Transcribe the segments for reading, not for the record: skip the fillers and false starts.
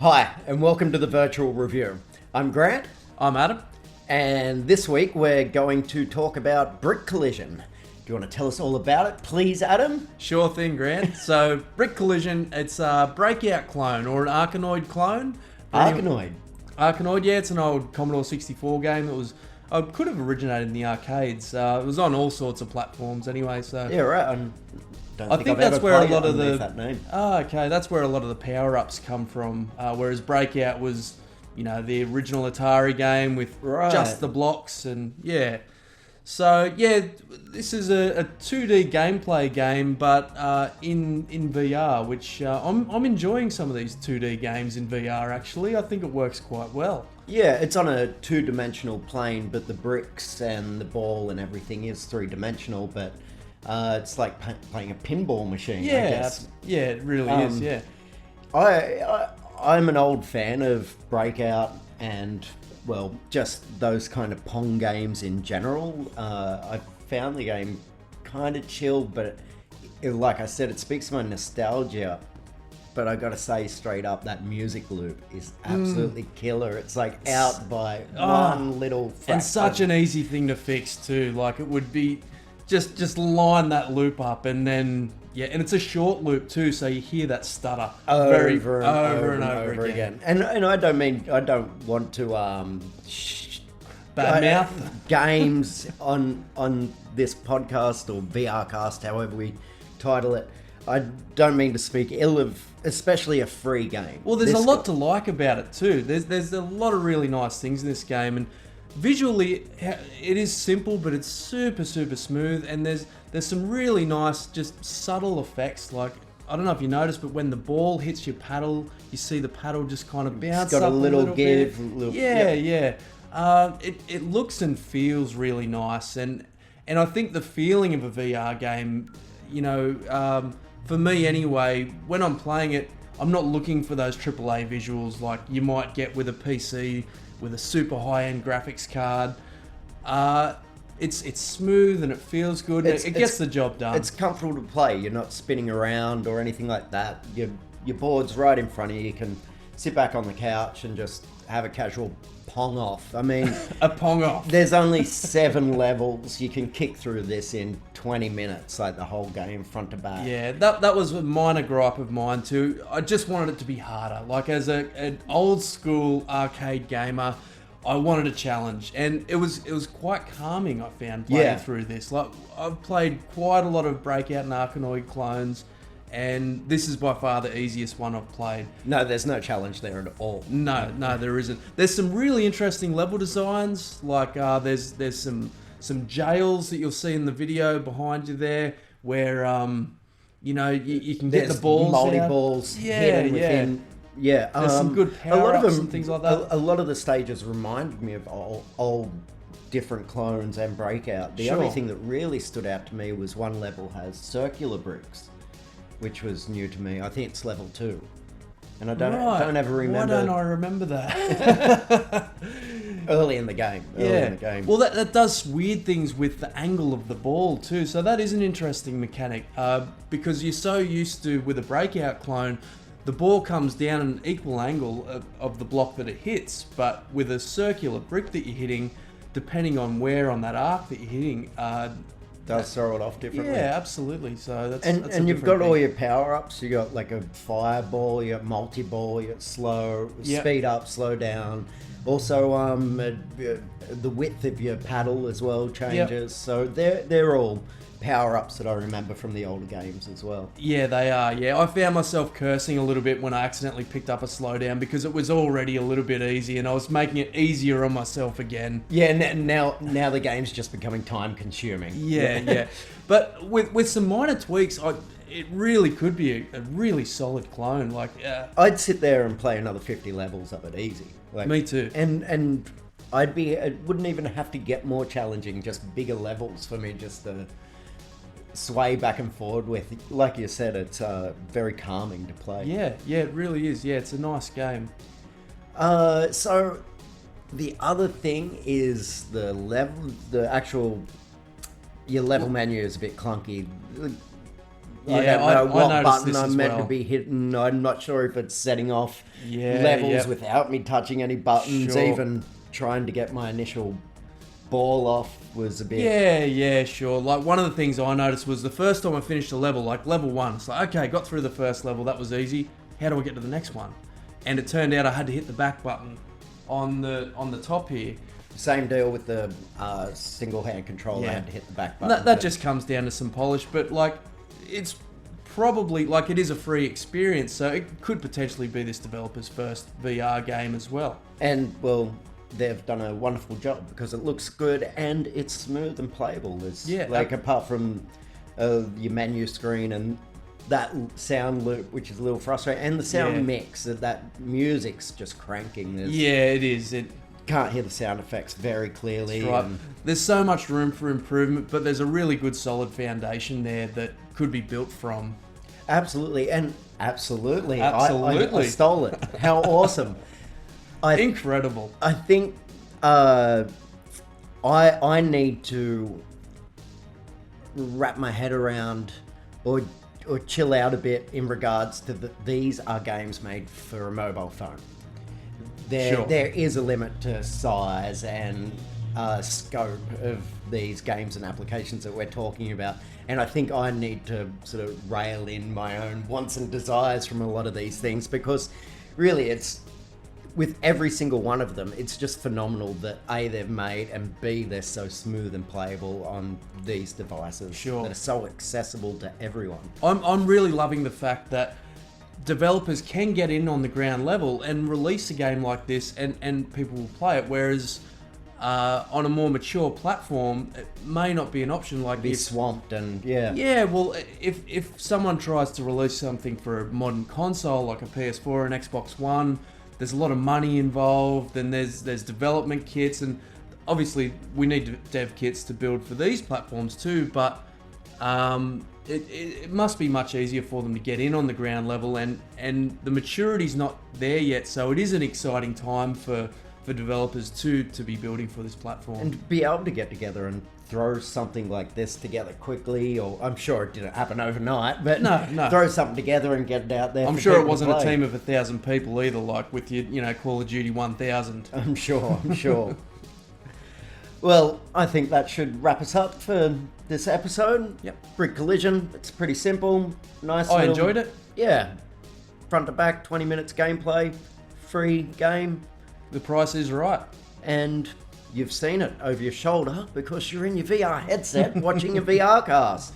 Hi, and welcome to the virtual review. I'm Grant, I'm Adam. and this week we're going to talk about Brick Collision. Do you want to tell us all about it, please, Adam? Sure thing, Grant. So, Brick Collision, it's a breakout clone or an Arkanoid clone. Arkanoid. Arkanoid, yeah, it's an old Commodore 64 game that was could have originated in the arcades. It was on all sorts of platforms anyway. So Yeah, right. I think that's where a lot of that name. Okay, that's where a lot of the power-ups come from. Whereas Breakout was, the original Atari game with just the blocks and yeah. So yeah, this is a 2D gameplay game, but in VR, which I'm enjoying some of these 2D games in VR. Actually, I think it works quite well. Yeah, it's on a two-dimensional plane, but the bricks and the ball and everything is three-dimensional. But it's like playing a pinball machine. Yeah, I guess. Yeah, it really is. Yeah. I'm an old fan of Breakout and, well, just those kind of Pong games in general. I found the game kind of chill, but like I said, it speaks to my nostalgia. But I gotta say straight up, that music loop is absolutely killer. It's like out by one little fraction. And such an easy thing to fix too. Like it would be just line that loop up and then yeah, and it's a short loop too, so you hear that stutter over and over again. And I don't want to Bad mouth games on this podcast or VRCast, however we title it. I don't mean to speak ill of, especially a free game. Well, there's a lot to like about it too. There's a lot of really nice things in this game, and visually it is simple, but it's super smooth. And there's some really nice, just subtle effects. Like I don't know if you noticed, but when the ball hits your paddle, you see the paddle just kind of bounce it's got up a little give, bit. Yeah. It looks and feels really nice, and I think the feeling of a VR game, for me anyway, when I'm playing it, I'm not looking for those AAA visuals like you might get with a PC with a super high-end graphics card. It's smooth and it feels good. It gets the job done. It's comfortable to play. You're not spinning around or anything like that. Your board's right in front of you. You can sit back on the couch and just have a casual pong off. I mean, a pong off. There's only 7 levels. You can kick through this in 20 minutes, like the whole game front to back. Yeah, that was a minor gripe of mine too. I just wanted it to be harder. Like as an old school arcade gamer, I wanted a challenge, and it was quite calming. I found playing through this. Like I've played quite a lot of Breakout and Arkanoid clones, and this is by far the easiest one I've played. No, there's no challenge there at all. No, there isn't. There's some really interesting level designs. Like there's some jails that you'll see in the video behind you there, where you can get the balls multi-balls hidden within. Yeah, there's some good power-ups and things like that. A lot of the stages reminded me of old different clones and Breakout. The only thing that really stood out to me was one level has circular bricks, which was new to me. I think it's level 2. And I don't ever remember. Why don't I remember that? Early in the game. Well, that does weird things with the angle of the ball too. So that is an interesting mechanic because you're so used to, with a Breakout clone, the ball comes down an equal angle of the block that it hits. But with a circular brick that you're hitting, depending on where on that arc that you're hitting, does throw it off differently. Yeah, absolutely. So that's and you've got all your power-ups. You got like a fireball, you got multi-ball, you got slow, speed up, slow down. Also, the width of your paddle as well changes. So they're all power-ups that I remember from the older games as well. Yeah, they are. Yeah, I found myself cursing a little bit when I accidentally picked up a slowdown because it was already a little bit easy, and I was making it easier on myself again. Yeah, now the game's just becoming time-consuming. Yeah. But with some minor tweaks, it really could be a really solid clone. Like I'd sit there and play another 50 levels of it easy. Like, me too. And it wouldn't even have to get more challenging, just bigger levels for me just to sway back and forward with. Like you said, it's very calming to play. Yeah, it really is. Yeah, it's a nice game. So the other thing is your level menu is a bit clunky. I Yeah, don't know what noticed button this I'm as meant to well. be hitting. I'm not sure if it's setting off Yeah, levels yep. without me touching any buttons. Sure. Even trying to get my initial ball off was a bit... Yeah, sure. Like, one of the things I noticed was the first time I finished a level, like level 1, it's like, okay, got through the first level, that was easy. How do I get to the next one? And it turned out I had to hit the back button on the top here. Same deal with the single hand control. Yeah. I had to hit the back button. That just comes down to some polish, but like, it's probably, like, it is a free experience, so it could potentially be this developer's first VR game as well. And, well, they've done a wonderful job because it looks good and it's smooth and playable. There's, apart from your menu screen and that sound loop, which is a little frustrating, and the sound mix, that music's just cranking. It is. It can't hear the sound effects very clearly. That's right. There's so much room for improvement, but there's a really good solid foundation there that could be built from. Absolutely. I stole it. How awesome. Incredible. I think I need to wrap my head around or chill out a bit in regards to these are games made for a mobile phone. There is a limit to size and scope of these games and applications that we're talking about. And I think I need to sort of rail in my own wants and desires from a lot of these things, because really it's, with every single one of them, it's just phenomenal that A, they've made, and B, they're so smooth and playable on these devices that are so accessible to everyone. I'm really loving the fact that developers can get in on the ground level and release a game like this, and people will play it, whereas on a more mature platform, it may not be an option. Like, be swamped and well, if someone tries to release something for a modern console like a PS4 or an Xbox One, there's a lot of money involved, and there's development kits, and obviously we need dev kits to build for these platforms too, but it must be much easier for them to get in on the ground level, and the maturity's not there yet, so it is an exciting time for developers to be building for this platform. And be able to get together and throw something like this together quickly, or I'm sure it didn't happen overnight, but no. Throw something together and get it out there. I'm sure it wasn't a team of 1,000 people either, like with your Call of Duty 1000. I'm sure. Well, I think that should wrap us up for this episode. Yep. Brick Collision, it's pretty simple. Nice. I enjoyed it. Yeah. Front to back, 20 minutes gameplay, free game. The price is right. And you've seen it over your shoulder because you're in your VR headset watching a VRCast.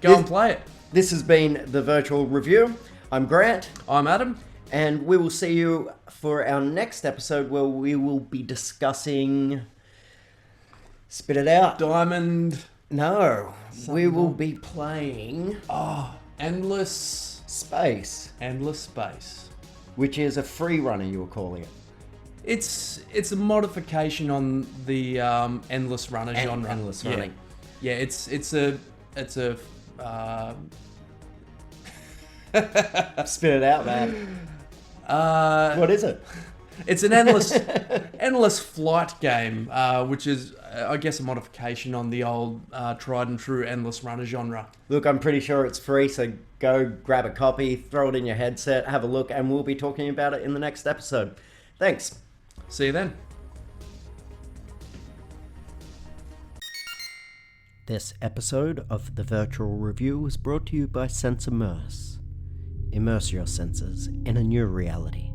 Go and play it. This has been the Virtual Review. I'm Grant. I'm Adam. And we will see you for our next episode, where we will be discussing... Spit it out. Diamond. No. We will be playing... Endless Space. Endless Space. Which is a free runner, you were calling it. It's a modification on the endless runner genre. Endless running. Yeah, it's a Spit it out, man. What is it? It's an endless flight game, which is, I guess, a modification on the old tried and true endless runner genre. Look, I'm pretty sure it's free, so go grab a copy, throw it in your headset, have a look, and we'll be talking about it in the next episode. Thanks. See you then. This episode of the Virtual Review was brought to you by Sense Immerse. Immerse your senses in a new reality.